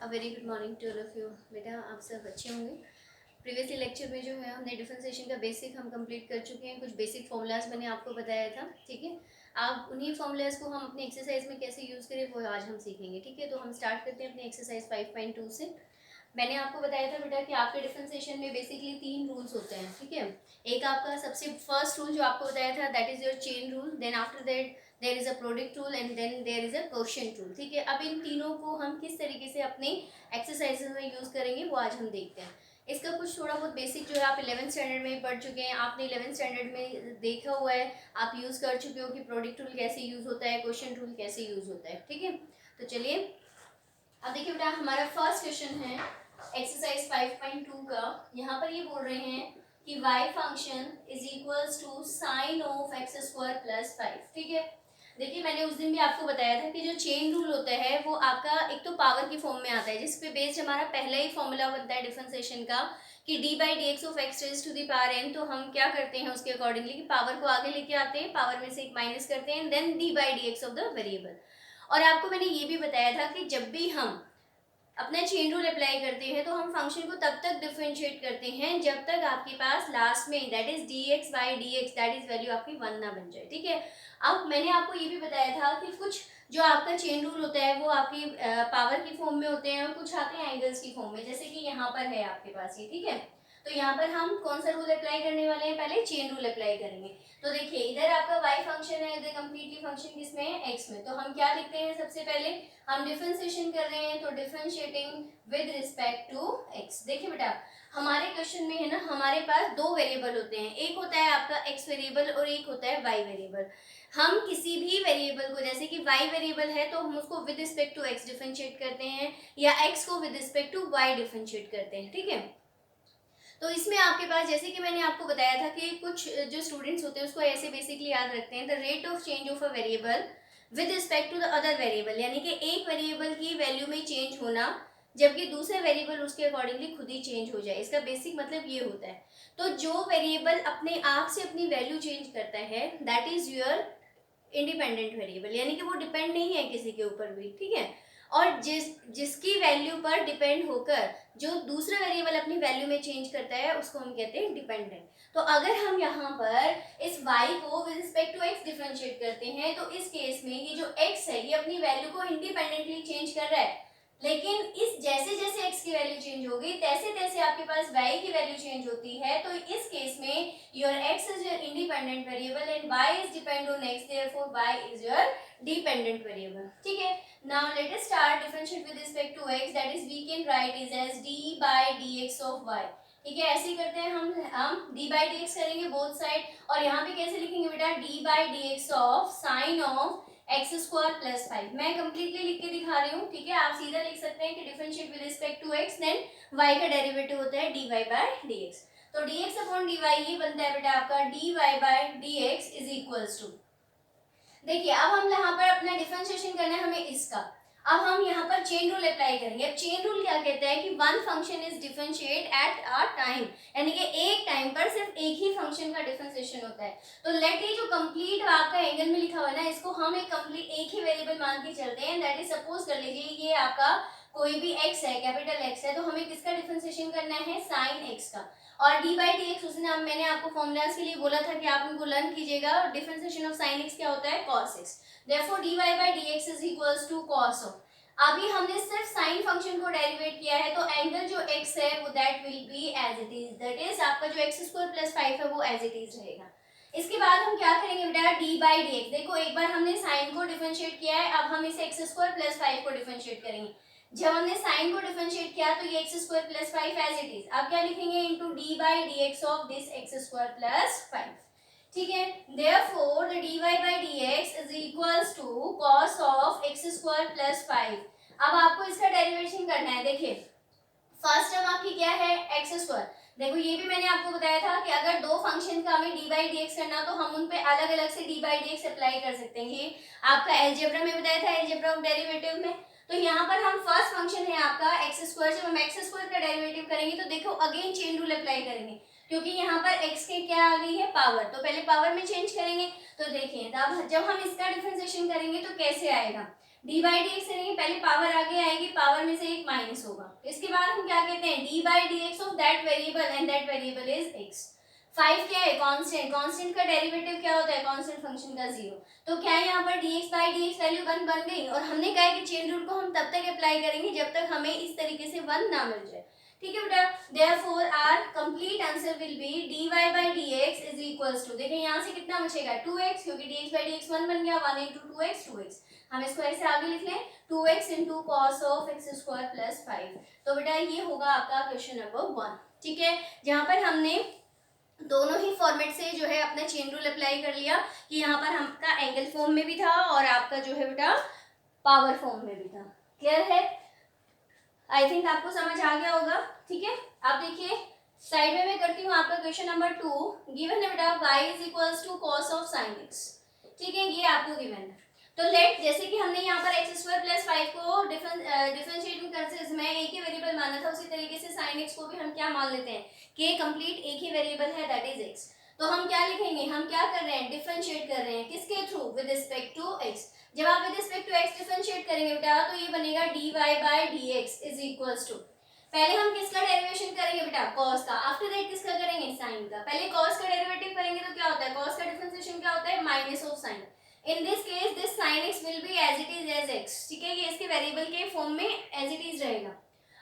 A very good morning to all of you. बेटा आप सब अच्छे होंगे। प्रीवियसली लेक्चर में जो है हमने डिफरेंशिएशन का बेसिक हम कंप्लीट कर चुके हैं। कुछ बेसिक फॉर्मूलाज मैंने आपको बताया था, ठीक है। आप उन्हीं फॉर्मूलाज को हम अपने एक्सरसाइज में कैसे यूज़ करें वो आज हम सीखेंगे, ठीक है। तो हम स्टार्ट करते हैं अपने एक्सरसाइज 5.2 से। मैंने आपको बताया था बेटा कि आपके डिफरेंशिएशन में बेसिकली 3 रूल्स होते हैं, ठीक है। एक आपका सबसे फर्स्ट रूल जो आपको बताया था that is your chain rule, then after that there is a product rule and then there is a quotient rule, ठीक है। अब इन तीनों को हम किस तरीके से अपने एक्सरसाइजेज में यूज़ करेंगे वो आज हम देखते हैं। इसका कुछ थोड़ा बहुत बेसिक जो है आप 11th स्टैंडर्ड में पढ़ चुके हैं, आपने 11th स्टैंडर्ड में देखा हुआ है, आप यूज़ कर चुके हो कि प्रोडक्ट रूल कैसे यूज़ होता है, क्वोशिएंट रूल कैसे यूज़ होता है, ठीक है। तो चलिए अब देखिए बेटा, हमारा फर्स्ट क्वेश्चन है एक्सरसाइज 5.2 का। यहाँ पर ये बोल रहे हैं कि y function is equals to sine of x square plus 5, ठीक है। देखिए मैंने उस दिन भी आपको बताया था कि जो चेन रूल होता है वो आपका एक तो पावर की फॉर्म में आता है, जिस पे बेस्ड हमारा पहला ही फॉर्मूला बनता है डिफरेंशिएशन का कि d by D x of x raise to the power n. तो हम क्या करते हैं उसके अकॉर्डिंगली कि पावर को आगे लेके आते हैं, पावर में से एक माइनस करते हैं, then d by D x of the variable. और आपको मैंने ये भी बताया था कि जब भी हम अपना चेन रूल अप्लाई करते हैं तो हम फंक्शन को तब तक डिफरेंशिएट करते हैं जब तक आपके पास लास्ट में that is D x by D x that is value आपकी 1 ना बन जाए, ठीक है। अब मैंने आपको ये भी बताया था कि कुछ जो आपका चेन रूल होता है वो आपकी पावर की फॉर्म में होते हैं और कुछ आते हैं एंगल्स की फॉर्म में, जैसे कि यहाँ पर है आपके पास ये, ठीक है। तो यहाँ पर हम कौन सा रूल अप्लाई करने वाले हैं, पहले चेन रूल अप्लाई करेंगे। तो देखिए इधर आपका y फंक्शन है, इधर कंप्लीटली फंक्शन किसमें है, x में। तो हम क्या लिखते हैं, सबसे पहले हम डिफरेंशिएशन कर रहे हैं तो differentiating with respect to x। देखिए बेटा हमारे क्वेश्चन में है ना, हमारे पास दो वेरिएबल होते हैं, एक होता है आपका x वेरिएबल और एक होता है y वेरिएबल। हम किसी भी वेरिएबल को, जैसे कि y वेरिएबल है तो हम उसको with respect to x differentiate करते हैं, या x को with respect to y differentiate करते हैं, ठीक है। तो इसमें आपके पास जैसे कि मैंने आपको बताया था कि कुछ जो स्टूडेंट्स होते हैं उसको ऐसे बेसिकली याद रखते हैं, the rate of change of a variable with respect to the other variable, यानी कि एक वेरिएबल की वैल्यू में चेंज होना जबकि दूसरे वेरिएबल उसके अकॉर्डिंगली खुद ही चेंज हो जाए। इसका बेसिक मतलब ये होता है। तो जो वेरिएबल अपने आप से अपनी वैल्यू चेंज करता है that is your independent variable, यानी कि वो डिपेंड नहीं है किसी के ऊपर भी, ठीक है। और जिसकी वैल्यू पर डिपेंड होकर जो दूसरा वेरिएबल अपनी वैल्यू में चेंज करता है उसको हम कहते हैं डिपेंडेंट। तो अगर हम यहाँ पर इस y को with respect to x differentiate करते हैं तो इस केस में ये जो x है ये अपनी वैल्यू को इंडिपेंडेंटली चेंज कर रहा है, लेकिन इस जैसे जैसे x की वैल्यू चेंज होगी तैसे तैसे आपके पास y की वैल्यू चेंज होती है। तो इस केस में your x is your independent variable and y is depend on x, therefore y is your dependent variable, ठीक है। Now let us start differentiate with respect to x, that is we can write is as d by dx of y, ठीक है। ऐसे ही करते हैं हम d by dx करेंगे both side, और यहाँ पे कैसे लिखेंगे बेटा, d by dx of sin of x square plus 5। मैं कंप्लीटली लिख के दिखा रही हूँ, ठीक है। आप सीधा लिख सकते हैं कि differentiate with respect to x, then y का डेरिवेटिव होता है dy by dx। तो dx अपॉन dy ये बनता है बेटा आपका dy by dx is equals to, देखिए अब हम यहाँ पर अपना डिफरेंशिएशन करना है हमें इसका। अब हम यहाँ पर चेन रूल अप्लाई करेंगे। अब चेन रूल क्या कहता है कि one function is differentiate at a time, यानी कि एक टाइम पर सिर्फ एक ही फंक्शन का डिफरेंशिएशन होता है। तो लेट ये जो कंप्लीट आपका एंगल में लिखा हुआ है ना, इसको हम एक कंप्लीट एक ही वेरिएबल मान के चलते हैं, दैट इज सपोज कर लीजिए ये आपका कोई भी x है, कैपिटल x है, तो हमें किसका डिफरेंशिएशन करना है, साइन x का। और डी बाई डी एक्स उस दिन मैंने आपको फॉर्मूलाज के लिए बोला था कि आप उनको लर्न कीजिएगा। और डिफरेंशिएशन ऑफ साइन एक्स क्या होता है, cos x, therefore d Y by D x is equals to cos of. अभी हमने सिर्फ साइन फंक्शन को डेरिवेट किया है तो एंगल जो x है वो that will be as it is, that is आपका जो एक्स स्क्वायर प्लस 5 है वो एज इट इज रहेगा। इसके बाद हम क्या करेंगे बेटा, डी बाई डी एक्स, देखो एक बार हमने साइन को डिफरेंशिएट किया है, अब हम इसे एक्स स्क्वायर प्लस 5 को डिफरेंशिएट करेंगे। जब हमने साइन को डिफरेंशिएट किया तो ये x square plus 5 as it is, अब क्या लिखेंगे, into d by D x of this x square plus 5, ठीक है। Therefore the dy by dx is equals to cos of x square plus 5। अब आपको इसका डेरिवेशन करना है। देखिए फर्स्ट टर्म आपकी क्या है, एक्स स्क्वायर। देखो ये भी मैंने आपको बताया था कि अगर दो फंक्शन का हमें डी बाई डी एक्स करना तो हम उन पे अलग अलग से D by D x apply कर सकते हैं। ये आपका एलजेब्रा में बताया था, एलजेब्रा ऑफ डेरिवेटिव में। तो यहाँ पर हम फर्स्ट फंक्शन है आपका एक्स स्क्वायर, जब हम एक्स स्क्वायर का डेरिवेटिव करेंगे तो देखो अगेन चेन रूल अप्लाई करेंगे, क्योंकि यहाँ पर x के क्या आ गई है, पावर, तो पहले पावर में चेंज करेंगे। तो देखिए तब जब हम इसका डिफरेंशिएशन करेंगे तो कैसे आएगा, डी बाई डी एक्स करेंगे, पहले पावर आगे आएगी, पावर में से एक माइनस होगा, इसके बाद हम क्या कहते हैं, D by D x of that variable and that variable is x. 5 क्या है, कांस्टेंट, कांस्टेंट का डेरिवेटिव क्या होता है, कांस्टेंट फंक्शन का 0। तो क्या है यहाँ पर dx by D x value 1 बन गई, और हमने कहा है कि चेन रूल को हम तब तक अप्लाई करेंगे जब तक हमें इस तरीके से 1 ना मिल जाए, ठीक है बेटा। Therefore our complete answer will be dy by dx is equals to, देखिए यहाँ से कितना बचेगा 2x, क्योंकि dx बाई dx 1 बन गया, 1 into 2x 2x, हम इसको ऐसे आगे लिख लें 2x into cos of x square plus 5। तो बेटा ये होगा आपका क्वेश्चन नंबर 1, ठीक है, जहाँ पर हमने दोनों ही फॉर्मेट से जो है अपना चेन रूल अप्लाई कर लिया कि यहाँ पर आपका एंगल फॉर्म में भी था और आपका जो है बेटा पावर फॉर्म में भी था। क्लियर है, आई थिंक आपको समझ आ गया होगा, ठीक है। अब देखिए साइड में मैं करती हूँ आपका क्वेश्चन नंबर 2, गिवन है बेटा y is equals to cos of sin x, ठीक है, ये आपको गिवन है। तो लेट, जैसे कि हमने यहाँ पर x स्क्वायर प्लस 5 को डिफरेंशिएटिंग करते मैं एक ही वेरिएबल माना था, उसी तरीके से sin x को भी हम क्या मान लेते हैं कि कंप्लीट एक ही वेरिएबल है, दैट इज x। तो हम क्या लिखेंगे, हम क्या कर रहे हैं, डिफरेंशिएट कर रहे हैं, किसके through, with respect to x। जब आप with respect to x differentiate करेंगे बेटा तो ये बनेगा dy by dx is equals to, पहले हम किसका डेरिवेशन करेंगे बेटा, cos का, आफ्टर दैट किसका करेंगे, sin का। पहले cos का डेरिवेटिव करेंगे तो क्या होता है, cos का डिफरेंशिएशन क्या होता है, minus of sin। In this case this sin x will be as it is as x, ठीक है, ये इसके वेरिएबल के फॉर्म में एज इट इज रहेगा।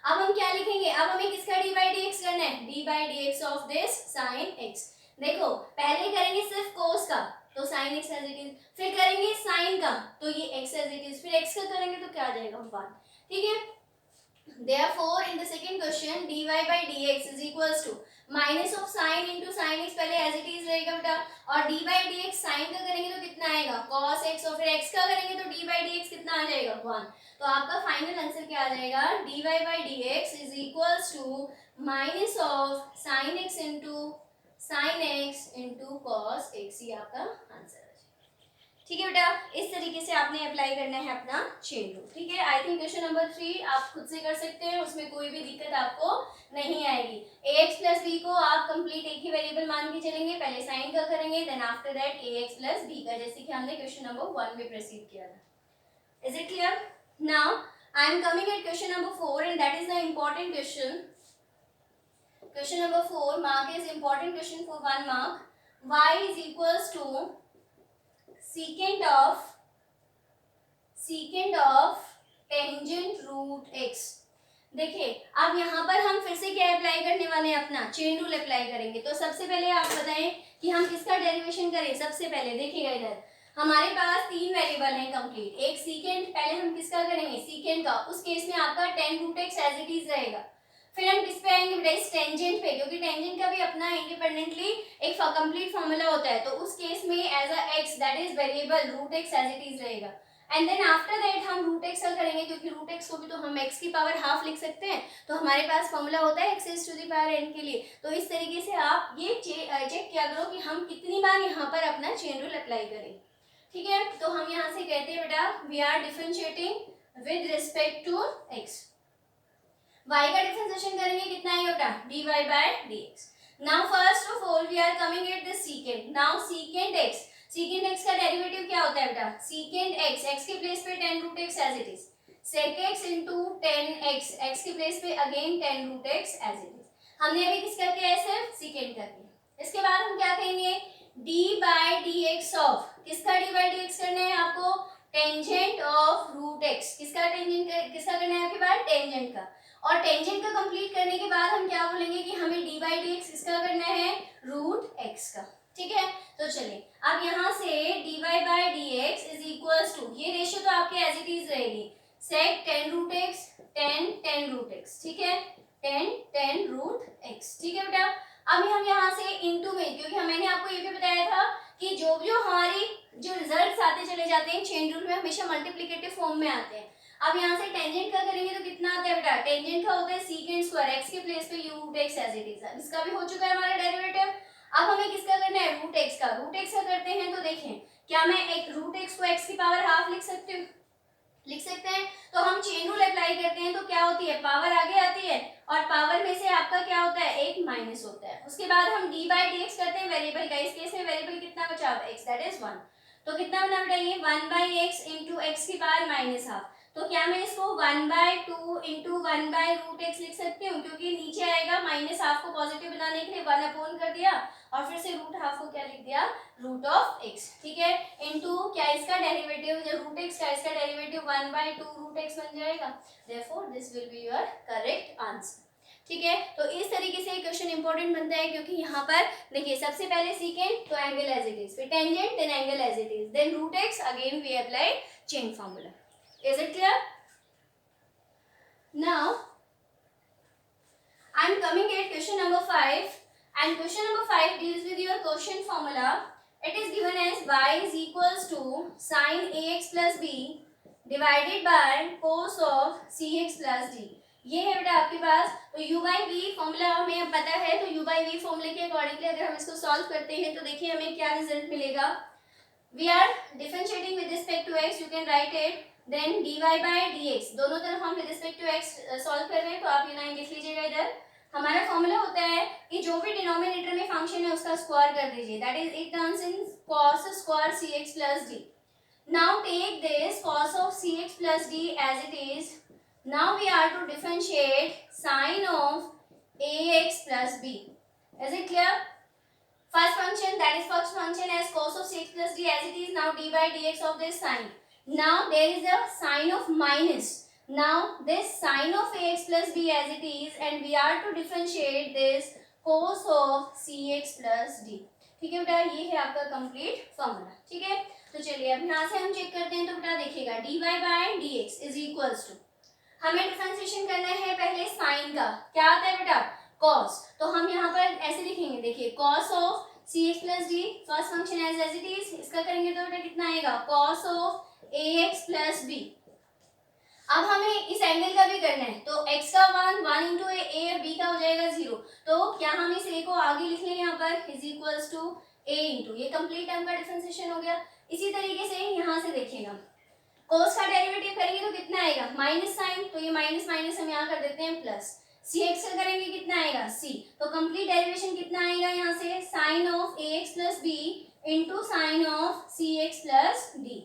अब हम क्या लिखेंगे, अब हमें किसका डी बाई डी एक्स करना है, D by D x of this sin x। देखो पहले करेंगे सिर्फ cos का तो sin x as it is, फिर करेंगे sin का तो ये x एज इट इज, फिर x का करेंगे तो क्या आ जाएगा 1, ठीक है। Therefore in the second question dy by dx is equals to minus of sin into sin x, पहले as it is रहेगा बेटा, और d by dx sin का करेंगे तो कितना आएगा cos x, और फिर x का करेंगे तो d by dx कितना आ जाएगा 1। तो आपका फाइनल आंसर क्या आ जाएगा, dy by dx is equals to minus of sin x into cos x, ये आपका आंसर है, ठीक है बेटा। इस तरीके से आपने अप्लाई करना है अपना चेन रूल, ठीक है। आई थिंक क्वेश्चन नंबर 3 आप खुद से कर सकते हैं, उसमें कोई भी दिक्कत आपको नहीं आएगी। ax प्लस बी को आप कंप्लीट एक ही वेरिएबल मान के चलेंगे, पहले साइन का करेंगे, then after that ax plus b का, जैसे कि हमने क्वेश्चन नंबर 1 में प्रोसीड किया था। Is it clear? Now I am coming at question number 4 and that is the important question. Question number 4 mark is important question for 1 mark. y is equals to secant of tangent root x। देखिए अब यहाँ पर हम फिर से क्या apply करने वाले हैं, अपना चेन रूल अप्लाई करेंगे। तो सबसे पहले आप बताएं कि हम किसका डेरिवेशन करें। सबसे पहले देखिएगा इधर हमारे पास 3 वेरिएबल हैं कंप्लीट, एक सीकेंट, पहले हम किसका करेंगे सीकेंट का, उस केस में आपका tan root x as it is रहेगा। फिर हम किस पे आएंगे बेटा, इस टेंजेंट पे, क्योंकि टेंजेंट का भी अपना इंडिपेंडेंटली एक कंप्लीट फॉर्मूला होता है। तो उस केस में as a x that is variable root x as it is रहेगा। एंड देन आफ्टर दैट हम रूट x का करेंगे, क्योंकि रूट x को भी तो हम x की पावर हाफ लिख सकते हैं। तो हमारे पास फॉर्मूला होता है x to the power n के लिए। तो इस तरीके से आप ये चेक किया करो कि हम कितनी बार यहाँ पर अपना चेन रूल अप्लाई करें, ठीक है। तो हम यहाँ से कहते हैं बेटा we are differentiating with respect to x। y का डिफरेंशिएशन करेंगे, कितना आएगा बेटा dy by dx। Now first of all we are coming at this secant. Now secant x, secant x का डेरिवेटिव क्या होता है बेटा, सीकेंट x, x के प्लेस पे tan root x as it is, sec x into tan x, x के place पे again tan root x as it is. हमने अभी किसका किया है, सिर्फ सीकेंट का किया। इसके बाद हम क्या कहेंगे, d by dx ऑफ, किसका d by dx करना है आपको, टेंजेंट ऑफ रूट x। किसका टेंजेंट, किसका करना है आपके पास, टेंजेंट का। और टेंजेंट का कंप्लीट करने के बाद हम क्या बोलेंगे कि हमें डी बाई डी एक्स किसका करना है, रूट एक्स का, ठीक है। तो चलिए अब यहाँ से D Y by D x is equals to, ये रेशियो तो आपके एज इट इज रहेगी, sec ten root X ten root X, ठीक है, टेन रूट एक्स, ठीक है बेटा। अब हम यहाँ से इनटू में, क्योंकि मैंने आपको ये भी बताया था कि जो हमारी जो रिजल्ट्स आते चले जाते हैं चेन रूल में हमेशा मल्टीप्लिकेटिव फॉर्म में आते हैं। अब यहाँ से टेंजेंट का करेंगे तो कितना आता है बेटा, टेंजेंट का होता है सीकेंट स्क्वायर, एक्स के प्लेस पे u root x as it is, इसका भी हो चुका है हमारा डेरिवेटिव। अब हमें किसका करना है, रूट एक्स का। रूट एक्स का करते हैं तो देखें क्या मैं एक रूट एक्स को एक्स की पावर हाफ लिख सकती हूँ, लिख सकते हैं। तो हम चेन रूल अप्लाई करते हैं तो क्या होती है, पावर आगे आती है और पावर में से आपका क्या होता है, एक माइनस होता है। उसके बाद हम डी बाई डी एक्स करते हैं वेरिएबल का, इस केस में वेरिएबल कितना बचा, एक्स दैट इज 1। तो कितना बना बेटा ये 1/x इंटू एक्स की पावर माइनस हाफ। तो क्या मैं इसको 1/2 इंटू 1/√x लिख सकती हूँ, क्योंकि नीचे आएगा माइनस हाफ को पॉजिटिव बनाने के लिए 1 कर दिया और फिर से रूट हाफ को क्या लिख दिया रूट ऑफ x, ठीक है, इंटू क्या इसका डेरिवेटिव जो रूट x का इसका डेरिवेटिव 1/2√x बन जाएगा। Therefore this will be your correct answer, ठीक है। तो इस तरीके से क्वेश्चन इंपॉर्टेंट बनता है, क्योंकि यहाँ पर देखिए सबसे पहले सीकेंट तो एंगल एज इट इज, फिर tangent then angle as it is, then root x again we apply chain formula. Is it clear? Now I am coming at question number 5, and question number 5 deals with your quotient formula. It is given as y is equals to sin ax plus b divided by cos of cx plus d. ये है बेटा आपके पास। तो u by v formula हमें अब पता है, तो u by v फॉर्मूले के अकॉर्डिंगली अगर हम इसको सॉल्व करते हैं तो देखिए हमें क्या रिजल्ट मिलेगा। We are differentiating with respect to x, you can write it, then dy by dx, दोनों तरफ हम with respect to x solve कर रहे हैं, तो आप ये लाइन लिख लीजिएगा। इधर हमारा फॉर्मूला होता है कि जो भी डिनोमिनेटर में फंक्शन है उसका स्क्वायर कर दीजिए, that is it turns in cos square cx plus d. Now take this cos of cx plus d as it is. Now we are to differentiate sin of ax plus b. Is it clear? First function, that is first function as cos of cx plus d as it is. Now d by dx of this sin. Now there is a sign of minus. Now this sin of ax plus b as it is, and we are to differentiate this cos of cx plus d. ठीक है बेटा, ये है आपका complete formula, ठीक है। तो चलिए अब यहाँ से हम चेक करते हैं। तो बेटा देखिएगा dy by dx is equals to, हमें डिफरेंशिएशन करना है पहले साइन का, क्या आता है बेटा cos, तो हम यहाँ पर ऐसे लिखेंगे, देखिए cos of cx plus d first function as it is, इसका करेंगे तो बेटा कितना आएगा cos of ax plus b। अब हमें इस एंगल का भी करना है, तो x का 1 इंटू a और b का हो जाएगा 0, तो क्या हम इस a को आगे लिख लें यहाँ पर is equals to a into, ये कंप्लीट टर्म का डिफरेंशिएशन हो गया। इसी तरीके से यहाँ से देखिएगा cos का डेरिवेटिव करेंगे तो कितना आएगा माइनस साइन, तो ये माइनस माइनस हम यहाँ कर देते हैं प्लस, cx का करेंगे कितना आएगा c, तो कंप्लीट डेरिवेशन कितना आएगा यहाँ से sin of ax plus b into sine of cx plus d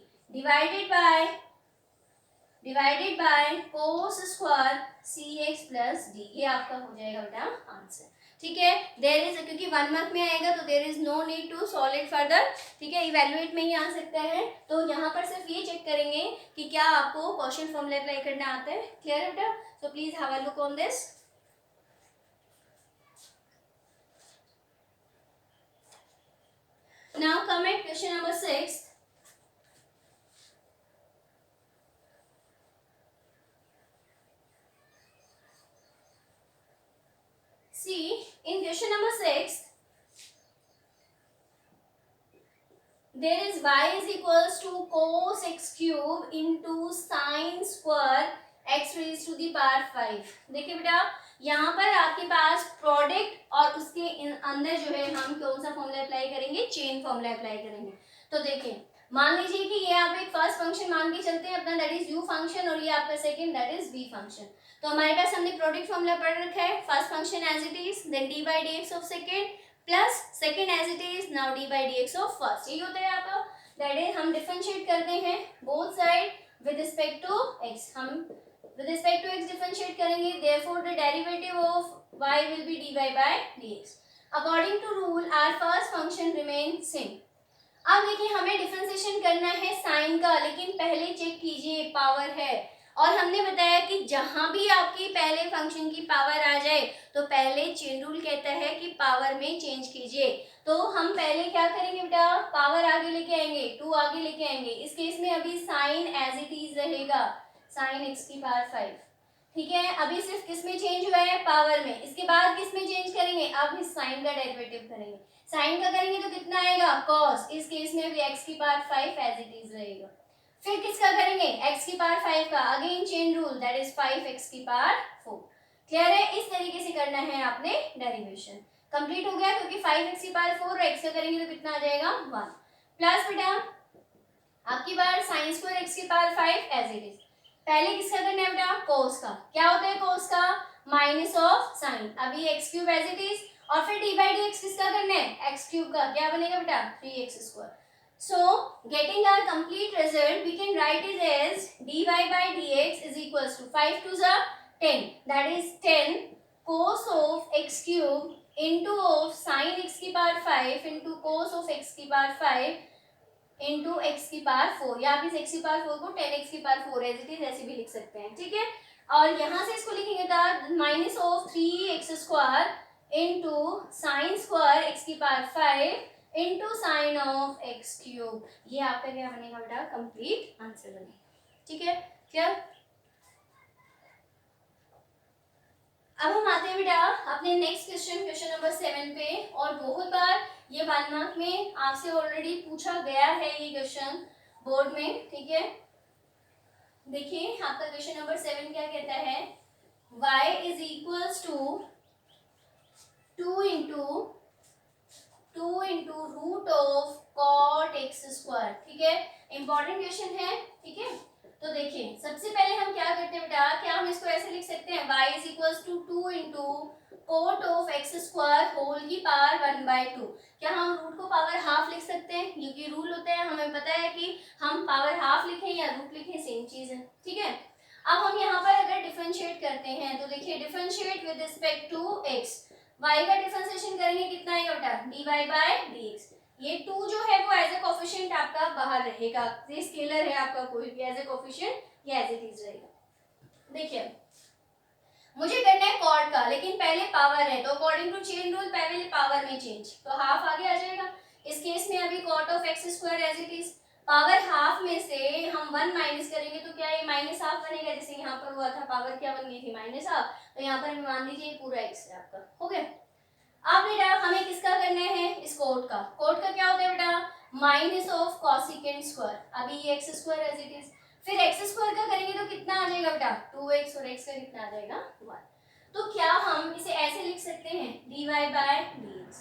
divided by cos square cx plus d, ये आपका हो जाएगा बेटा आंसर, ठीक है। देयर इज, क्योंकि 1 मार्क में आएगा तो there is no need to solve it further, ठीक है, इवैल्यूएट में ही आ सकता है। तो यहाँ पर सिर्फ ये चेक करेंगे कि क्या आपको क्वोशिएंट फॉर्मूला अप्लाई करना आता है। क्लियर है बेटा? So please have a look on this. Now come at question number 6. See, in question number 6, there is y is equals to cos x cube into sin square x raised to the power 5। देखिए बेटा यहाँ पर आपके पास product और उसके अंदर जो है हम कौन सा फॉर्मूला अप्लाई करेंगे, चेन फॉर्मूला अप्लाई करेंगे। तो देखिए मान लीजिए कि ये आप एक फर्स्ट फंक्शन मान के चलते हैं अपना, दैट इज u फंक्शन, और ये आपका second that is v function. तो हमारे पास हमने प्रोडक्ट फॉर्मूला पढ़ रखा है, first function as it is, then d by dx of second plus second as it is, now d by dx of first. ये होता है आपका, दैट इज हम डिफरेंशिएट करते हैं both side with respect to x, हम with respect to x differentiate करेंगे, therefore the derivative of y will be dy by dx. According to rule our first function remain same. अब देखिए हमें differentiation करना है sign का, लेकिन पहले चेक कीजिए पावर है, और हमने बताया कि जहां भी आपकी पहले फंक्शन की पावर आ जाए तो पहले चेन रूल कहता है कि पावर में चेंज कीजिए। तो हम पहले क्या करेंगे बेटा, पावर आगे लेके आएंगे, 2 आगे लेके आएंगे। इस केस में अभी साइन एज इट इज रहेगा, साइन x की पावर 5, ठीक है। अभी सिर्फ किस में चेंज हुआ है, पावर में। इसके बाद किस में चेंज करेंगे, अब इस साइन का डेरिवेटिव करेंगे, साइन का करेंगे तो कितना आएगा cos, इस केस में अभी x की पावर 5 एज इट इज रहेगा। फिर किसका करेंगे, x की पावर 5 का, again chain rule, that is 5x की पावर 4। क्लियर है? इस तरीके से करना है आपने डेरिवेशन। कंप्लीट हो गया, क्योंकि 5x की पावर 4 और x का करेंगे तो कितना आ जाएगा 1, प्लस बेटा आपकी बार साइन स्क्वायर x की पावर 5 एज इट इज। पहले किसका करना है बेटा, cos का। क्या होता है cos का, माइनस ऑफ साइन, अभी x cube as it is, और फिर d by dx किसका करना है, x क्यूब का, क्या बनेगा बेटा 3x square. So getting our complete result, we can write it as dy by dx is equals to 5 to the 10. That is 10 cos of x cube into of sin x की power 5 into cos of x की power 5 into x की power 4. या आप इस x की power 4 को 10x की power 4 as it is ऐसे भी लिख सकते हैं, ठीक है. और यहाँ से इसको लिखेंगे तो minus of 3x square into sine square x की power 5 into sine of x cube. ये आपका क्या बनेगा बेटा, कंप्लीट आंसर बनेगा, ठीक है. क्या अब हम आते हैं बेटा अपने नेक्स्ट क्वेश्चन, क्वेश्चन नंबर 7 पे. और बहुत बार ये 1 मार्क में आपसे ऑलरेडी पूछा गया है ये क्वेश्चन बोर्ड में, ठीक है. देखिए आपका क्वेश्चन नंबर 7 क्या कहता है, y is equals to 2 into root of cot x square, ठीक है. इंपॉर्टेंट क्वेश्चन है, ठीक है. तो देखिए सबसे पहले हम क्या करते हैं बेटा, क्या हम इसको ऐसे लिख सकते हैं, y is equals to 2 into cot of x square whole की पावर 1/2. क्या हम रूट को पावर हाफ लिख सकते हैं, क्योंकि रूल होता है हमें पता है कि हम पावर हाफ लिखें या रूट लिखें सेम चीज है, ठीक है. अब हम यहाँ पर अगर डिफरेंशिएट करते हैं तो देखिए differentiate with respect to x, y का डिफरेंशिएशन करेंगे कितना आएगा बेटा, dy बाय dx. ये 2 जो है वो एज ए कोफिशिएंट आपका बाहर रहेगा, ये स्केलर है आपका, कोई भी एज ए कोफिशिएंट या एज इट इज रहेगा. देखिए मुझे करना है कॉट का, लेकिन पहले पावर है तो अकॉर्डिंग टू चेन रूल पहले पावर में चेंज, तो हाफ आगे आ जाएगा. इस केस में अभी cot of x square as it is, power half में से हम 1 माइनस करेंगे तो क्या ये माइनस हाफ बनेगा, जैसे यहाँ पर हुआ था पावर क्या बन गई थी माइनस हाफ, तो यहाँ पर हमें मान लीजिए पूरा एक्स है आपका, हो गया. अब बेटा हमें किसका करना है, इस कोट का. कोट का क्या होता है बेटा, माइनस ऑफ कॉसिकेंट स्क्वायर, अभी ये x square as it is. फिर एक्स स्क्वायर का करेंगे तो कितना आ जाएगा बेटा, 2x, और x का कितना आ जाएगा 1. तो क्या हम इसे ऐसे लिख सकते हैं, dy by dx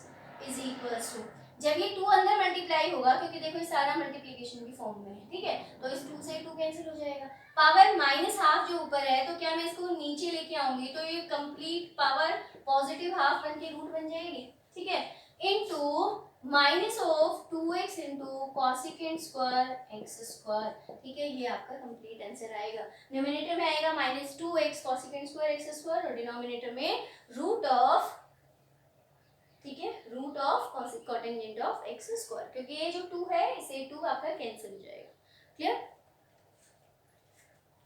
is equals to, जब ये 2 अंदर मल्टीप्लाई होगा, क्योंकि देखो ये सारा मल्टीप्लिकेशन की फॉर्म में है, ठीक है, तो इस 2 से 2 कैंसिल हो जाएगा. पावर माइनस हाफ जो ऊपर है, तो क्या मैं इसको नीचे लेके आऊंगी तो ये कंप्लीट पावर पॉजिटिव हाफ बन के रूट बन जाएगी, ठीक है, into minus of 2x into cosecant square X square, ठीक है. ये आपका कंप्लीट आंसर आएगा. न्यूमरेटर में आएगा minus 2x cosecant square X square, और डिनोमिनेटर में रूट ऑफ, ठीक है, root of cotangent of x square, क्योंकि ये जो 2 है इसे 2 आपका कैंसिल हो जाएगा. क्लियर.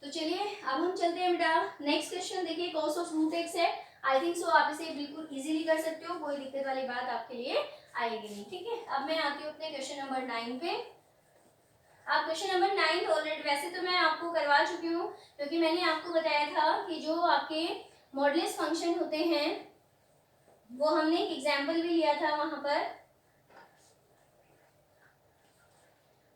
तो चलिए अब हम चलते हैं बेटा नेक्स्ट क्वेश्चन. देखिए cos ऑफ रूट एक्स है, आई थिंक सो आप इसे बिल्कुल इजीली कर सकते हो, कोई दिक्कत वाली बात आपके लिए आएगी नहीं, ठीक है. अब मैं आती हूँ अपने क्वेश्चन नंबर 9 पे. आप क्वेश्चन नंबर 9 ऑलरेडी वैसे तो मैं आपको करवा चुकी हूँ, क्योंकि मैंने आपको बताया था कि जो आपके मॉडुलस फंक्शन होते हैं वो हमने एक एग्जाम्पल भी लिया था वहां पर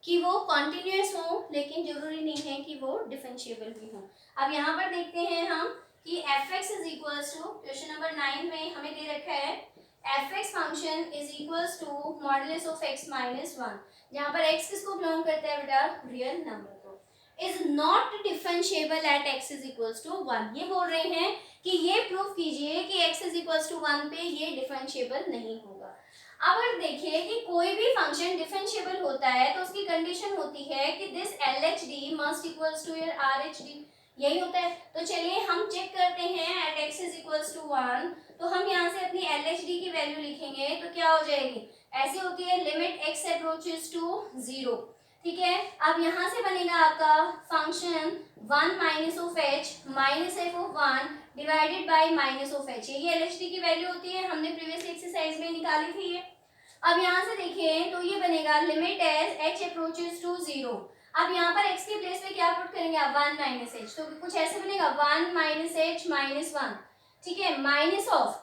कि वो कॉन्टिन्यूस हो, लेकिन जरूरी नहीं है कि वो डिफरेंशिएबल भी हो. अब यहाँ पर देखते हैं हम कि fx is equals to, question number 9 में हमें दे रखा है fx function is equals to modulus of x minus 1, जहाँ पर x किसको बिलोंग करता है बेटा, रियल नंबर को. Is not differentiable at x is equals to 1. ये बोल रहे हैं कि ये प्रूफ कीजिए कि x इज इक्वल्स टू 1 पे ये डिफरेंशिएबल नहीं होगा. अब अगर देखिए कि कोई भी फंक्शन डिफरेंशिएबल होता है तो उसकी कंडीशन होती है कि this LHD must equals to your RHD, यही होता है. तो चलिए हम चेक करते हैं at x is equals to 1, तो हम यहाँ से अपनी LHD की वैल्यू लिखेंगे तो क्या हो जाएगी, ऐसी होती है लिमिट x अप्रोचेस टू 0, ठीक है. अब यहाँ से बनेगा आपका function 1 minus of h minus F of 1 divided by minus of h, ये LHD की वैल्यू होती है, हमने प्रीवियस एक्सरसाइज में निकाली थी ये. अब यहाँ से देखिए तो ये बनेगा limit as h approaches to 0. अब यहाँ पर x के प्लेस पे क्या पुट करेंगे आप, 1 माइनस h, तो कुछ ऐसे बनेगा 1 माइनस h माइनस 1, ठीक है, माइनस ऑफ,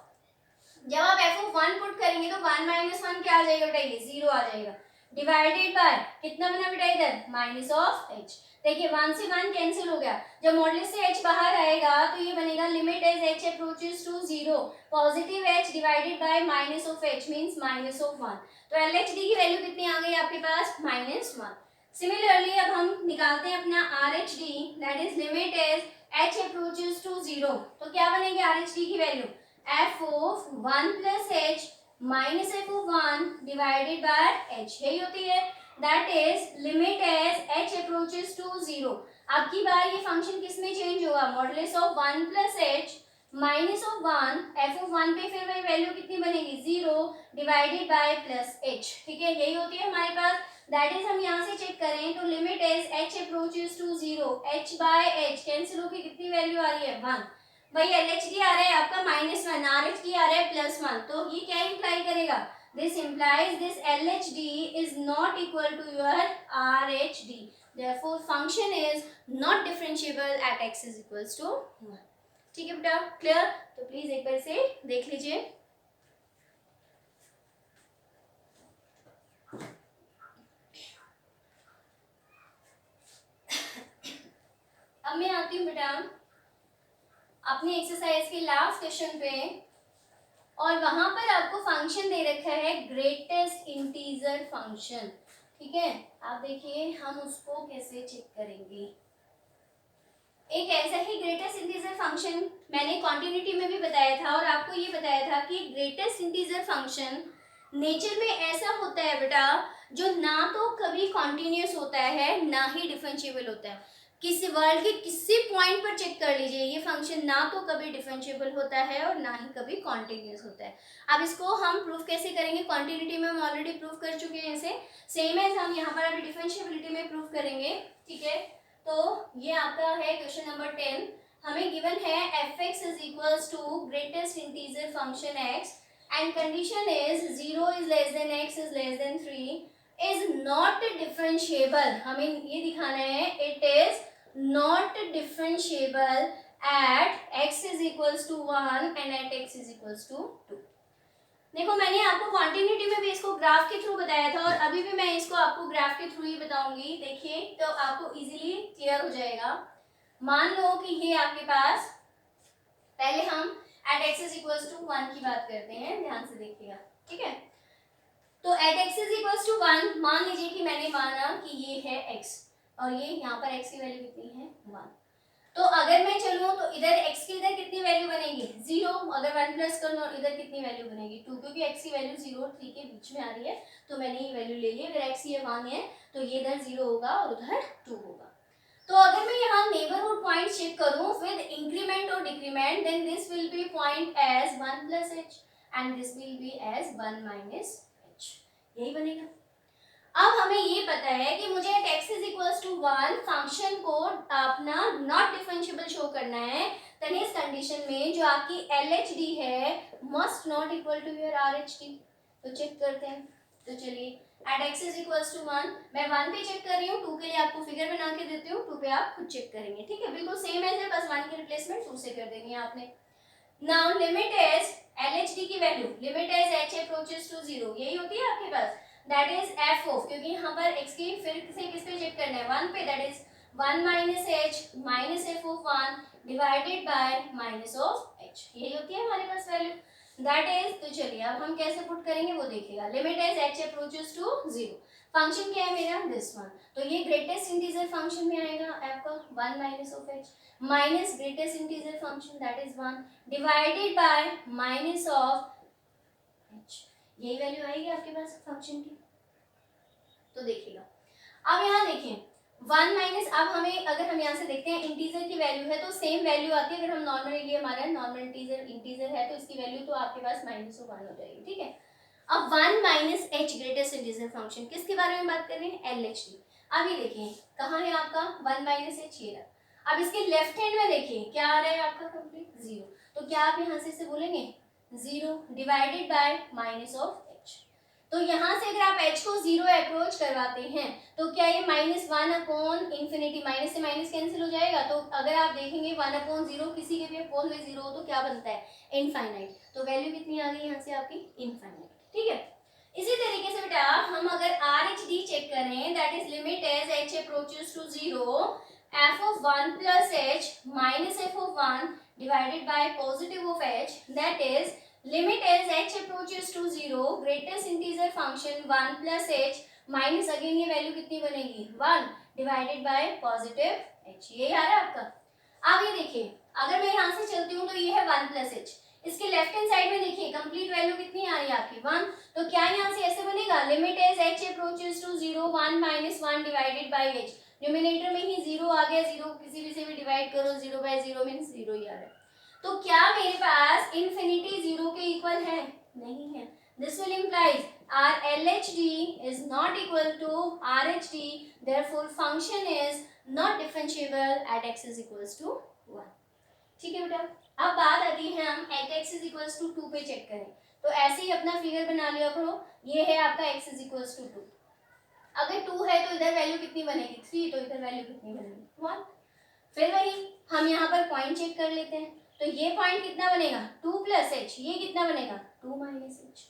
जब आप f ऑफ 1 पुट करेंगे तो 1 माइनस 1 क्या आ जाएगा बेटा, ये 0 आ जाएगा, डिवाइडेड बाय कितना बना बेटा इधर, माइनस ऑफ h. देखिए 1 से 1 कैंसिल हो गया, जब मॉडुलस से h बाहर आएगा तो ये बनेगा limit as h approaches to 0 positive h divided by minus of h means minus of 1. तो LHD की वैल्यू कितनी आ गई आपके पास, माइनस 1. सिमिलरली अब हम निकालते हैं अपना RHD, that is limit as h approaches to 0, तो क्या बनेगी RHD की value, f of 1 plus h minus F of 1 divided by h, यही होती है. That is limit as h approaches to 0। अब की बार ये फंक्शन किस में चेंज होगा, modulus of 1 plus h minus of 1, F of 1 पे फिर वही वैल्यू कितनी बनेगी 0 डिवाइडेड बाय प्लस h। ठीक है, यही होती है हमारे पास। दैट इज हम यहाँ से चेक करें तो limit as h approaches to 0, h by h cancel होकर कितनी वैल्यू आ रही है 1। भाई LHD आ रहा है आपका -1, RHD आ रहा है +1, तो ये क्या इंप्लाई करेगा, this implies this LHD is not equal to your RHD, therefore function is not differentiable at x is equals to 1। ठीक है बेटा, क्लियर? तो प्लीज एक बार से देख लीजिए। अब मैं आती हूँ बेटा अपनी एक्सरसाइज के लास्ट क्वेश्चन पे, और वहां पर आपको फंक्शन दे रखा है ग्रेटेस्ट इंटीजर फंक्शन। ठीक है, आप देखिए हम उसको कैसे चेक करेंगे। एक ऐसा ही ग्रेटेस्ट इंटीजर फंक्शन मैंने कॉन्टिन्यूटी में भी बताया था, और आपको ये बताया था कि ग्रेटेस्ट इंटीजर फंक्शन नेचर में ऐसा होता है बेटा जो ना तो कभी कॉन्टिन्यूस होता है ना ही डिफरेंशिएबल होता है। किसी वर्ल्ड के किसी पॉइंट पर चेक कर लीजिए, ये फंक्शन ना तो कभी डिफरेंशिएबल होता है और ना ही कभी कॉन्टिन्यूस होता है। अब इसको हम प्रूफ कैसे करेंगे, कॉन्टिन्यूटी में हम ऑलरेडी प्रूफ कर चुके हैं इसे, सेम एज हम यहाँ पर अभी डिफरेंशिएबिलिटी में प्रूफ करेंगे। ठीक है, तो ये आपका है क्वेश्चन नंबर 10। हमें गिवन है fx is equals to greatest integer function x and condition is 0 is less than x is less than 3 is not differentiable. हमें ये दिखाना है it is not differentiable at x is equals to 1 and at x is equals to 2। देखो मैंने आपको continuity में भी इसको ग्राफ के थ्रू बताया था, और अभी भी मैं इसको आपको ग्राफ के थ्रू ही बताऊंगी। देखिए तो आपको इजीली क्लियर हो जाएगा। मान लो कि ये आपके पास, पहले हम at x is equals to 1 की बात करते हैं, ध्यान से देखिएगा। ठीक है, तो at x is equals to 1 मान लीजिए कि मैंने माना कि ये है x, और ये यहाँ पर x की वैल्यू कितनी है 1। तो अगर मैं चलूँ तो इधर x की इधर कितनी वैल्यू बनेगी 0, अगर 1 प्लस कर लो इधर कितनी वैल्यू बनेगी 2, क्योंकि x की वैल्यू 0 और 3 के बीच में आ रही है, तो मैंने ये वैल्यू ले ली। अगर x ये 1 है तो ये इधर 0 होगा और उधर 2 होगा। तो अगर मैं यहाँ नेबरहुड पॉइंट चेक करूँ विद इंक्रीमेंट और decrement, then this will be point as 1 plus h and this will be as 1 minus h, यही बनेगा। अब हमें ये पता है कि मुझे at x is equals to 1 function को अपना नॉट डिफरेंशिएबल शो करना है, देन इस कंडीशन में जो आपकी LHD है must not equal to your RHD। तो चेक करते हैं, तो चलिए at x is equals to 1, मैं 1 पे चेक कर रही हूँ, 2 के लिए आपको फिगर बना के देती हूँ, 2 पे आप खुद चेक करेंगे। ठीक है, बिल्कुल सेम है, बस 1 की रिप्लेसमेंट 2 से कर देनी है आपने। नाउ लिमिट एज LHD की value, limit as h approaches to 0, यही होती है आपके पास, दैट इज f ऑफ, क्योंकि यहाँ पर x की फिर से किस पे चेक करना है 1 पे, that is 1 minus h minus f of 1 divided by minus of h, यही होती है हमारे पास वैल्यू, दैट इज। तो चलिए अब हम कैसे पुट करेंगे वो देखिएगा। Limit as h approaches to 0, function क्या है मेरा दिस वन, तो ये ग्रेटेस्ट इंटीजर फंक्शन में आएगा आपका 1 minus of h minus greatest integer function that is 1 divided by minus of h, यही वैल्यू आएगी आपके पास फंक्शन की। तो देखिएगा अब यहाँ देखिए 1 माइनस, अब हमें अगर हम यहाँ से देखते हैं इंटीजर की वैल्यू है तो सेम वैल्यू आती है। अगर हम नॉर्मल लिए हमारा नॉर्मल इंटीजर है तो इसकी वैल्यू तो आपके पास माइनस ऑफ 1 हो जाएगी। ठीक है, अब 1 minus h greatest integer function किसके बारे में बात कर रहे हैं, LHD। अब ये देखिए कहाँ है आपका 1 माइनस h, ये रहा। अब इसके लेफ्ट हैंड में देखिए क्या आ रहा है आपका कंप्लीट 0, तो क्या आप यहाँ से इसे बोलेंगे 0 divided by minus of h। तो यहाँ से अगर आप h को 0 अप्रोच करवाते हैं तो क्या ये -1 अपॉन इंफिनिटी, माइनस से माइनस कैंसिल हो जाएगा। तो अगर आप देखेंगे 1 अपॉन 0 किसी के भी अपोन में 0 हो तो क्या बनता है इनफाइनाइट, तो वैल्यू कितनी आ गई यहाँ से आपकी इनफाइनाइट। ठीक है, इसी तरीके से बेटा हम अगर RHD चेक करें, that is limit as h approaches to 0 f of 1 plus h minus f of 1 divided by positive of h, that is limit as h approaches to 0 greatest integer function 1 plus h minus again ये value कितनी बनेगी 1 divided by positive h, यही आ रहा है आपका। अब ये देखिए अगर मैं यहाँ से चलती हूँ तो ये है 1 plus h, इसके लेफ्ट हैंड साइड में देखिए कंप्लीट वैल्यू कितनी आ रही है आपकी 1, तो क्या यहाँ से ऐसे बनेगा limit as h approaches to 0 1 minus 1 divided by h, numerator में ही 0 आ गया, 0 किसी भी से भी डिवाइड करो, 0 बाय 0 मीन्स 0 ही आ रहा है। तो क्या मेरे पास इन्फिनिटी 0 के इक्वल है? नहीं है। This will implies our LHD is not equal to RHD, therefore function is not differentiable at x is equals to 1। ठीक है बेटा, अब बात आती है हम at x is equals to 2 पे चेक करें, तो ऐसे ही अपना फिगर बना लिया करो, ये है आपका x is equals to 2, अगर 2 है तो इधर वैल्यू कितनी बनेगी 3, तो इधर वैल्यू कितनी बनेगी 1। फिर वही हम यहाँ पर पॉइंट चेक कर लेते हैं, तो ये पॉइंट कितना बनेगा 2 प्लस h, ये कितना बनेगा 2 माइनस h।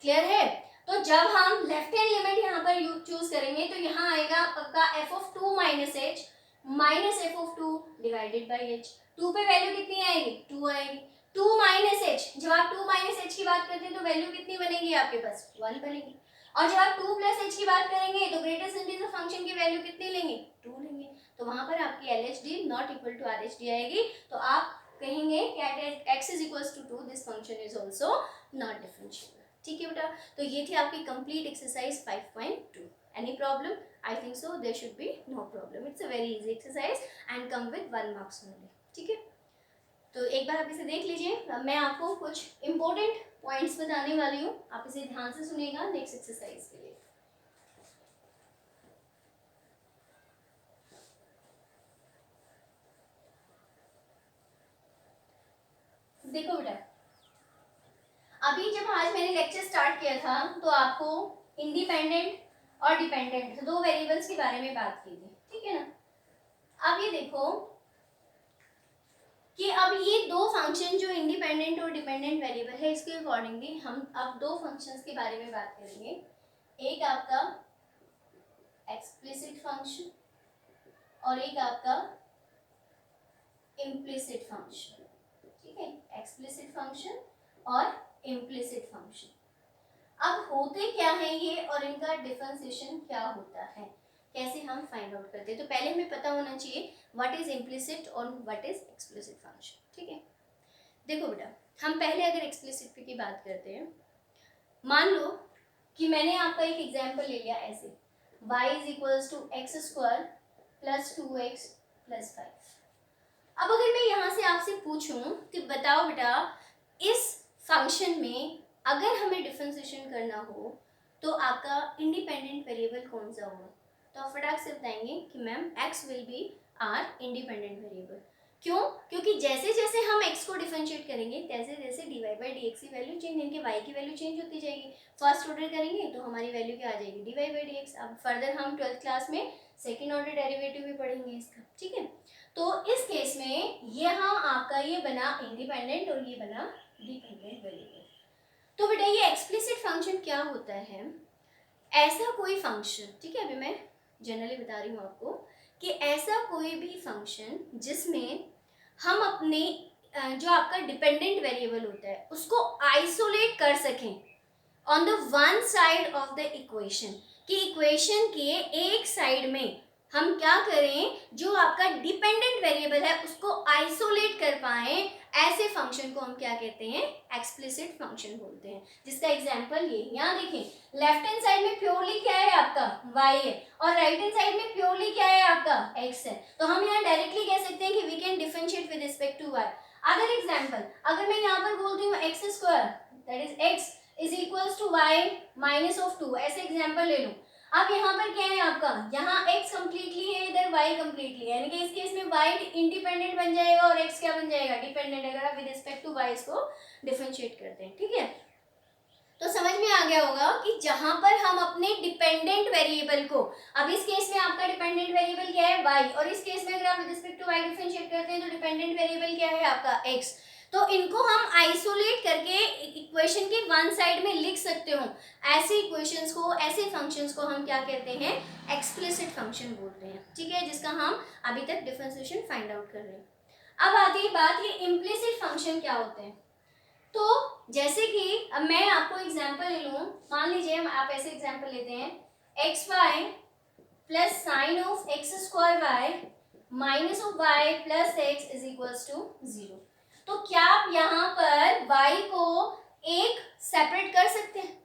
क्लियर है? तो जब हम लेफ्ट हैंड लिमिट यहाँ पर चूज करेंगे तो यहाँ आएगा आपका f of 2 minus h minus f of 2 divided by h। 2 पे वैल्यू कितनी आएगी 2 आएगी, 2 माइनस h, जब आप 2 माइनस h की बात करते हैं तो वैल्यू कितनी बनेगी आपके पास 1 बनेगी, और जब आप 2 प्लस h की बात करेंगे तो ग्रेटेस्ट इंटीजर फंक्शन की वैल्यू कितनी लेंगे 2 लेंगे, तो वहां पर आपकी LHD not equal to RHD आएगी, तो आप कहेंगे कि x is equals to 2 this function is also not differentiable. ठीक है बेटा, तो ये थी आपकी complete exercise 5.2। Any problem? I think so there should be no problem, it's a very easy exercise and come with 1 marks only. ठीक है, तो एक बार आप इसे देख लीजिए, मैं आपको कुछ इंपॉर्टेंट पॉइंट्स बताने वाली हूँ, आप इसे ध्यान से सुनिएगा नेक्स्ट एक्सरसाइज के लिए। देखो बेटा, अभी जब आज मैंने लेक्चर स्टार्ट किया था तो आपको इंडिपेंडेंट और डिपेंडेंट दो वेरिएबल्स के बारे में बात की थी, ठीक है ना। अब ये देखो कि अब ये दो फंक्शन जो इंडिपेंडेंट और डिपेंडेंट वेरिएबल है, इसके अकॉर्डिंगली हम अब दो फंक्शंस के बारे में बात करेंगे। एक आपका एक्सप्लिसिट फंक्शन और एक आपका इम्प्लिसिट फंक्शन, ठीक है, एक्सप्लिसिट फंक्शन और इम्प्लिसिट फंक्शन। अब होते क्या है ये और इनका डिफरेंशिएशन क्या होता है, कैसे हम फाइंड आउट करते हैं, तो पहले हमें पता होना चाहिए व्हाट इज इम्प्लिसिट और व्हाट इज एक्सप्लिसिट फंक्शन। ठीक है, देखो बेटा, हम पहले अगर एक्सप्लिसिट की बात करते हैं, मान लो कि मैंने आपका एक एग्जांपल ले लिया ऐसे, y is equals to X square plus 2x plus 5। अब अगर मैं यहाँ से आपसे पूछूं कि बताओ बेटा, इस फंक्शन में अगर हमें डिफरेंशिएशन करना हो तो आपका इंडिपेंडेंट वेरिएबल कौन सा होगा, तो आप फटाक से बताएंगे कि ma'am x will be are independent variable. क्यों? क्योंकि जैसे जैसे हम x को डिफरेंशिएट करेंगे तैसे तैसे dy बाई dx की वैल्यू चेंज, इनके y की वैल्यू चेंज होती जाएगी। फर्स्ट ऑर्डर करेंगे तो हमारी वैल्यू क्या आ जाएगी dy बाई dx। अब फर्दर हम 12th क्लास में सेकेंड ऑर्डर डेरिवेटिव भी पढ़ेंगे इसका, ठीक है। तो इस केस में यहाँ आपका ये बना इंडिपेंडेंट और ये बना डिपेंडेंट वेरिएबल। तो बेटा ये एक्सप्लिसिट फंक्शन क्या होता है, ऐसा कोई फंक्शन, ठीक है, अभी मैं जनरली बता रही हूँ आपको कि ऐसा कोई भी फंक्शन जिसमें हम अपने जो आपका डिपेंडेंट वेरिएबल होता है उसको आइसोलेट कर सकें on the one side of the equation, कि इक्वेशन के एक साइड में हम क्या करें, जो आपका डिपेंडेंट वेरिएबल है उसको आइसोलेट कर पाए, ऐसे फंक्शन को हम क्या कहते हैं, एक्सप्लिसिट फंक्शन बोलते हैं। जिसका एग्जांपल ये यहाँ देखें, लेफ्ट हैंड साइड में प्योरली क्या है आपका y है और राइट हैंड साइड में प्योरली क्या है आपका x है, तो हम यहाँ डायरेक्टली कह सकते हैं कि we can differentiate with respect to y। Other example, अगर मैं यहाँ पर बोलती हूँ X square that is x is equals to y minus of 2, ऐसे एग्जांपल ले लूँ। अब यहाँ पर क्या है आपका, यहाँ x कम्प्लीटली है, इधर y कम्प्लीटली है, यानी कि इस केस में y इंडिपेंडेंट बन जाएगा और x क्या बन जाएगा डिपेंडेंट, अगर आप विद रिस्पेक्ट टू y इसको डिफरेंशिएट करते हैं, ठीक है। तो समझ में आ गया होगा कि जहां पर हम अपने डिपेंडेंट वेरिएबल को, अब इस केस में आपका डिपेंडेंट वेरिएबल क्या है y, और इस केस में अगर आप with respect to y differentiate करते हैं तो डिपेंडेंट वेरिएबल क्या है आपका x, तो इनको हम आइसोलेट करके इक्वेशन के वन साइड में लिख सकते हो। ऐसे इक्वेशंस को, ऐसे फंक्शंस को हम क्या कहते हैं, एक्सप्लिसिट फंक्शन बोलते हैं, ठीक है, जिसका हम अभी तक डिफरेंशिएशन फाइंड आउट कर रहे हैं। अब आती है बात, ये इम्प्लिसिट फंक्शन क्या होते हैं। तो जैसे कि अब मैं आपको एग्जांपल ले लूँ, मान लीजिए हम आप ऐसे एग्जांपल लेते हैं, X Y plus sine of x square Y minus of Y plus X is equals to 0। तो क्या आप यहाँ पर y को एक सेपरेट कर सकते हैं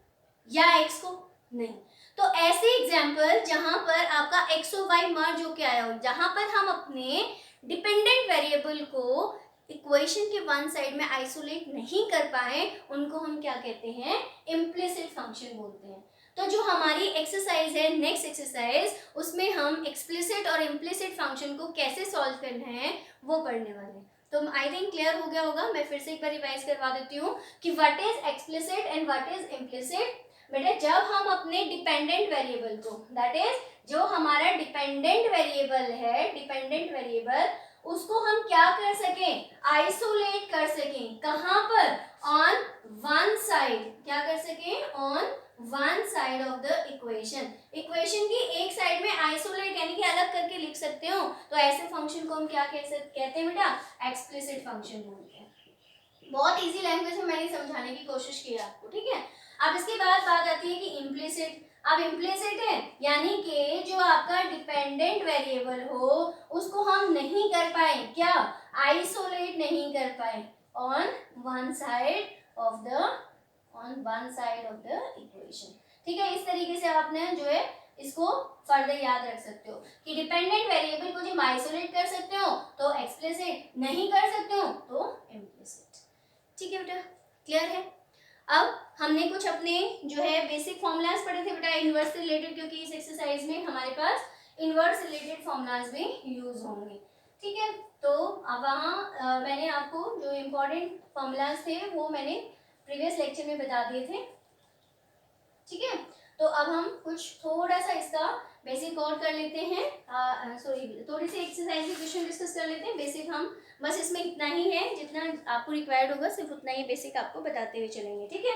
या x को? नहीं। तो ऐसे एग्जाम्पल जहां पर आपका x और y मर्ज होके आया हो, जहां पर हम अपने डिपेंडेंट वेरिएबल को इक्वेशन के वन साइड में आइसोलेट नहीं कर पाए, उनको हम क्या कहते हैं? इम्प्लिसिट फंक्शन बोलते हैं। तो जो हमारी एक्सरसाइज है, नेक्स्ट एक्सरसाइज, उसमें हम एक्सप्लिसिट और इम्प्लिसिट फंक्शन को कैसे सॉल्व करना है वो पढ़ने वाले हैं। तो आई थिंक क्लियर हो गया होगा। मैं फिर से एक बार रिवाइज करवा देती हूँ कि what is explicit and what is implicit. बेटा जब हम अपने डिपेंडेंट वेरिएबल को, दैट इज जो हमारा डिपेंडेंट वेरिएबल है, डिपेंडेंट वेरिएबल, उसको हम क्या कर सकें? आइसोलेट कर सकें। कहां पर? On one side. क्या कर सकें? On one side of the equation. Equation की एक साइड में आइसोलेट यानी कि अलग करके लिख सकते हो, तो ऐसे फंक्शन को हम क्या कहते हैं बेटा? एक्सप्लिसिट फंक्शन बोलते हैं। बहुत इजी लैंग्वेज में मैंने समझाने की कोशिश की है आपको, ठीक है। अब इसके बाद बात आती है कि इम्प्लिसिट। अब इम्प्लिसिट है यानी कि जो आपका डिपेंडेंट वेरिएबल हो उसको हम नहीं कर पाए, क्या? आइसोलेट नहीं कर पाए on one side of the equation. ठीक है, इस तरीके से आपने जो है इसको फर्दर याद रख सकते हो कि डिपेंडेंट वेरिएबल को जब आइसोलेट कर सकते हो तो एक्सप्लिसिट, नहीं कर सकते हो तो इम्प्लिसिट। ठीक है बेटा, क्लियर है। अब हमने कुछ अपने जो है बेसिक फॉर्मूलाज पढ़े थे बेटा इनवर्स से रिलेटेड, क्योंकि इस एक्सरसाइज में हमारे पास इनवर्स रिलेटेड फॉर्मूलाज भी यूज होंगे। ठीक है, तो अब वहाँ मैंने आपको जो इम्पोर्टेंट फॉर्मूलाज थे वो मैंने प्रीवियस लेक्चर में बता दिए थे। ठीक है, तो अब हम कुछ थोड़ा सा इसका बेसिक और कर लेते हैं, थोड़ी सी एक्सरसाइज की क्वेश्चन डिस्कस कर लेते हैं। बेसिक हम बस इसमें इतना ही है, जितना आपको रिक्वायर्ड होगा सिर्फ उतना ही बेसिक आपको बताते हुए चलेंगे। ठीक है,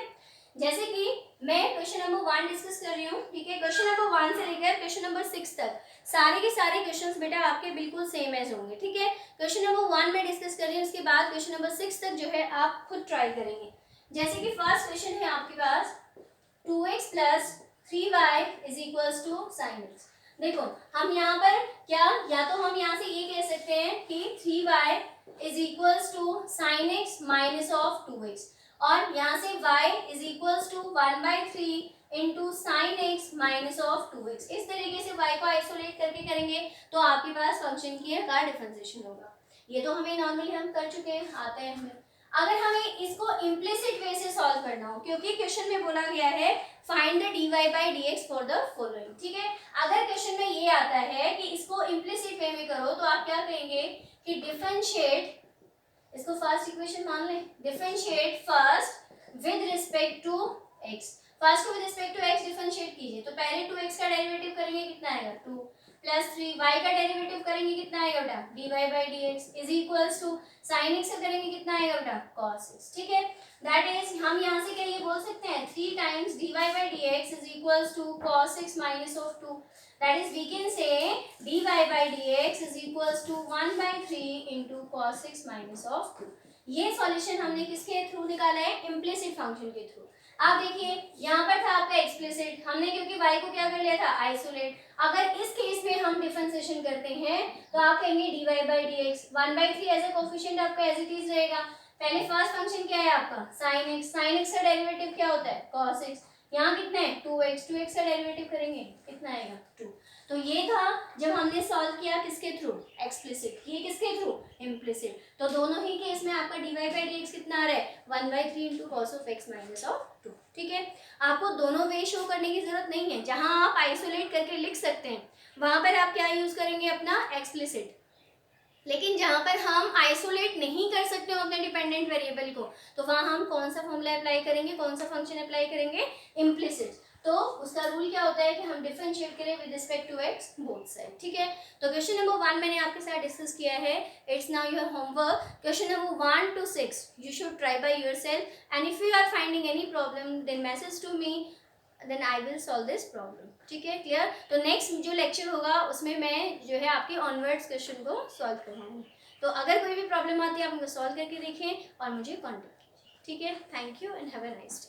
जैसे कि मैं क्वेश्चन नंबर 1 डिस्कस कर रही हूँ। ठीक है, क्वेश्चन नंबर 1 से लेकर क्वेश्चन नंबर 6 तक सारे के सारे क्वेश्चंस बेटा आपके बिल्कुल सेम एज होंगे। ठीक है, क्वेश्चन नंबर 1 में डिस्कस कर रही हूँ, उसके बाद क्वेश्चन नंबर 6 तक जो है आप खुद ट्राई करेंगे। जैसे कि फर्स्ट क्वेश्चन है आपके पास 2x plus 3y is equals to sine X. देखो हम यहाँ पर क्या, या तो हम यहाँ से ये कह सकते हैं कि 3y is equals to sine X minus of 2x, और यहाँ से y is equals to 1/3 into sine X minus of 2x। इस तरीके से y को आइसोलेट करके करेंगे तो आपके पास फंक्शन की का डिफरेंशिएशन होगा। ये तो हमें नॉर्मली हम कर चुके हैं, आता है हमें। अगर हमें इसको इम्प्लिसिट वे से सॉल्व करना हो, क्योंकि क्वेश्चन में बोला गया है find the dy by dx for the following. ठीक है, अगर क्वेश्चन में ये आता है कि इसको इम्प्लिसिट वे में करो तो आप क्या कहेंगे कि डिफरेंशिएट, इसको फर्स्ट इक्वेशन मान लें, differentiate first with respect to x। First को with respect to x differentiate कीजिए, तो पहले 2x का डेरिवेटिव करेंगे, कितना आएगा 2 प्लस 3y का डेरिवेटिव करेंगे, कितना आएगा बेटा dy by dx is equals to sine x का करेंगे, कितना आएगा बेटा cos x। ठीक है, दैट इज हम यहाँ से क्या ये बोल सकते हैं 3 times dy by dx is equals to cos x minus of 2, that is we can say dy by dx is equals to 1/3 into cos x minus of 2। ये सॉल्यूशन हमने किसके थ्रू निकाला है? इम्प्लिसिट फंक्शन के through. आप देखिए यहाँ पर था आपका एक्सप्लिसिट, हमने क्योंकि y को क्या कर लिया था? आइसोलेट। अगर इस केस में हम डिफरेंशिएशन करते हैं तो आप कहेंगे dy by dx 1/3 as a coefficient आपका एज इट इज रहेगा। पहले फर्स्ट फंक्शन क्या है आपका? साइन x, साइन x का डेरिवेटिव क्या होता है? cos x। यहाँ कितना है? 2x, 2x का डेरिवेटिव करेंगे, कितना आएगा 2। तो ये था जब हमने सॉल्व किया किसके थ्रू? एक्सप्लिसिट। ये किसके थ्रू? इम्प्लिसिट। तो दोनों ही केस में आपका dy by dx कितना आ रहा है? 1/3 into cos of x minus of 2। ठीक है, आपको दोनों वे शो करने की जरूरत नहीं है। जहां आप आइसोलेट करके लिख सकते हैं वहां पर आप क्या यूज करेंगे? अपना एक्सप्लिसिट। लेकिन जहां पर हम आइसोलेट नहीं कर सकते हो अपने डिपेंडेंट वेरिएबल को, तो वहां हम कौन सा फॉर्मूला अप्लाई करेंगे, कौन सा फंक्शन अप्लाई करेंगे? इम्प्लिसिट। तो उसका रूल क्या होता है कि हम डिफरेंशिएट करें with respect to x both side. ठीक है, तो क्वेश्चन नंबर 1 मैंने आपके साथ डिस्कस किया है, it's now your homework. Question number 1 to 6 you should try by yourself, and if you are finding any problem then message to me, then I will solve this problem. ठीक है, clear. तो next जो lecture होगा उसमें मैं जो है आपके ऑनवर्ड्स क्वेश्चन को सॉल्व करवाऊंगी। तो अगर कोई भी प्रॉब्लम आती है आप उनको सॉल्व करके देखें और मुझे कॉन्टेक्ट कीजिए। ठीक है, thank you and have a nice day.